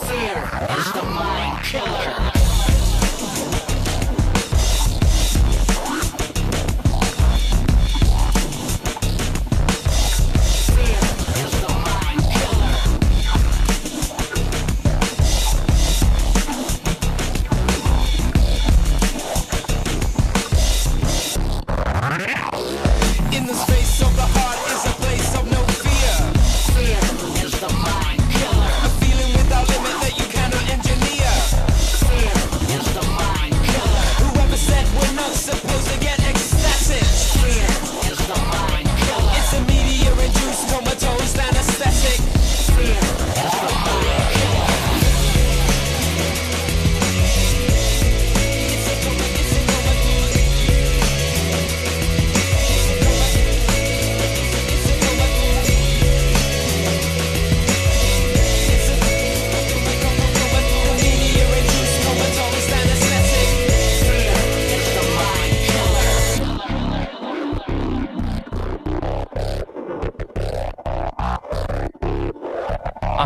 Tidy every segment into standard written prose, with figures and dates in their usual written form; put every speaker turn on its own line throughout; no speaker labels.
Fear is the mind killer.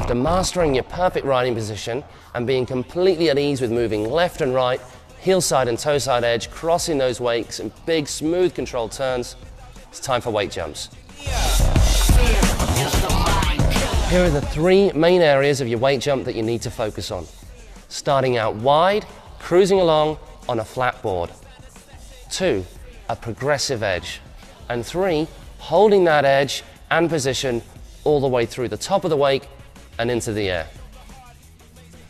After mastering your perfect riding position and being completely at ease with moving left and right, heel side and toe side edge, crossing those wakes in big, smooth, controlled turns, it's time for weight jumps. Here are the three main areas of your weight jump that you need to focus on. Starting out wide, cruising along on a flat board. 2, a progressive edge. And 3, holding that edge and position all the way through the top of the wake and into the air.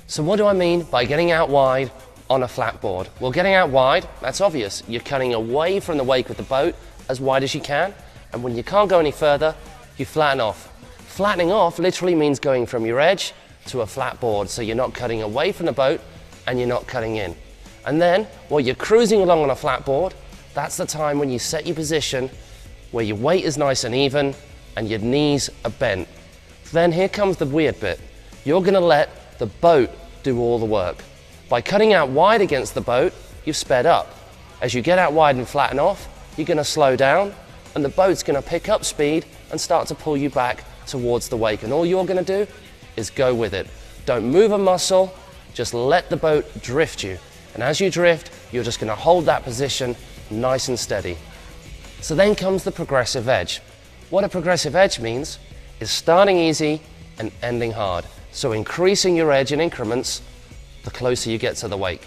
So what do I mean by getting out wide on a flat board? Well, getting out wide, that's obvious. You're cutting away from the wake with the boat as wide as you can, and when you can't go any further, you flatten off. Flattening off literally means going from your edge to a flat board, so you're not cutting away from the boat and you're not cutting in. And then, while you're cruising along on a flat board, that's the time when you set your position where your weight is nice and even and your knees are bent. Then here comes the weird bit. You're gonna let the boat do all the work. By cutting out wide against the boat, you've sped up. As you get out wide and flatten off, you're gonna slow down and the boat's gonna pick up speed and start to pull you back towards the wake. And all you're gonna do is go with it. Don't move a muscle, just let the boat drift you. And as you drift, you're just gonna hold that position nice and steady. So then comes the progressive edge. What a progressive edge means is starting easy and ending hard. So increasing your edge in increments the closer you get to the wake.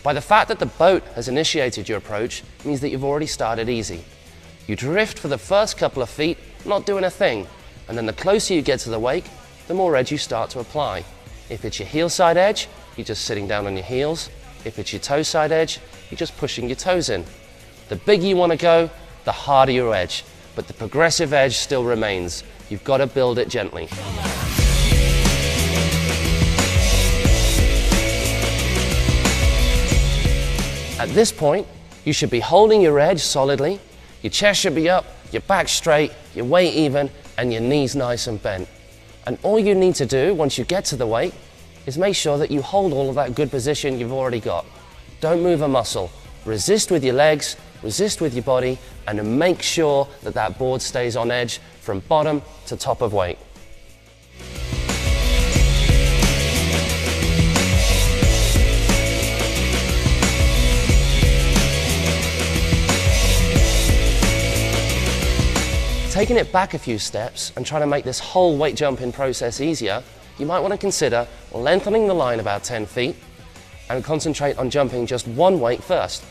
By the fact that the boat has initiated your approach means that you've already started easy. You drift for the first couple of feet, not doing a thing, and then the closer you get to the wake, the more edge you start to apply. If it's your heel side edge, you're just sitting down on your heels. If it's your toe side edge, you're just pushing your toes in. The bigger you want to go, the harder your edge, but the progressive edge still remains. You've got to build it gently. At this point, you should be holding your edge solidly, your chest should be up, your back straight, your weight even, and your knees nice and bent. And all you need to do once you get to the wake is make sure that you hold all of that good position you've already got. Don't move a muscle. Resist with your legs, resist with your body, and make sure that that board stays on edge from bottom to top of wake. Taking it back a few steps and trying to make this whole weight jumping process easier, you might want to consider lengthening the line about 10 feet and concentrate on jumping just one wake first.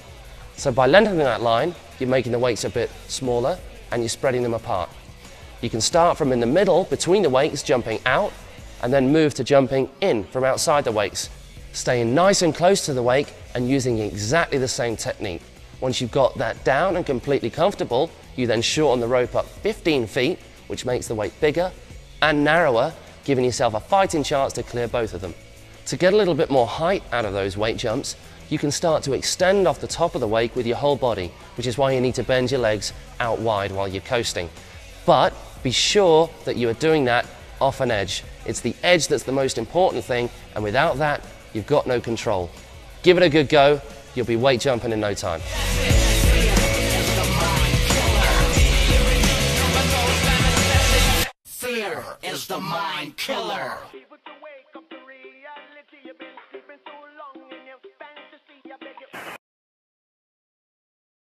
So by lengthening that line, you're making the wakes a bit smaller and you're spreading them apart. You can start from in the middle between the wakes, jumping out, and then move to jumping in from outside the wakes, staying nice and close to the wake and using exactly the same technique. Once you've got that down and completely comfortable, you then shorten the rope up 15 feet, which makes the wake bigger and narrower, giving yourself a fighting chance to clear both of them. To get a little bit more height out of those wake jumps, you can start to extend off the top of the wake with your whole body, which is why you need to bend your legs out wide while you're coasting. But be sure that you are doing that off an edge. It's the edge that's the most important thing, and without that, you've got no control. Give it a good go, you'll be weight jumping in no time.
is the mind killer.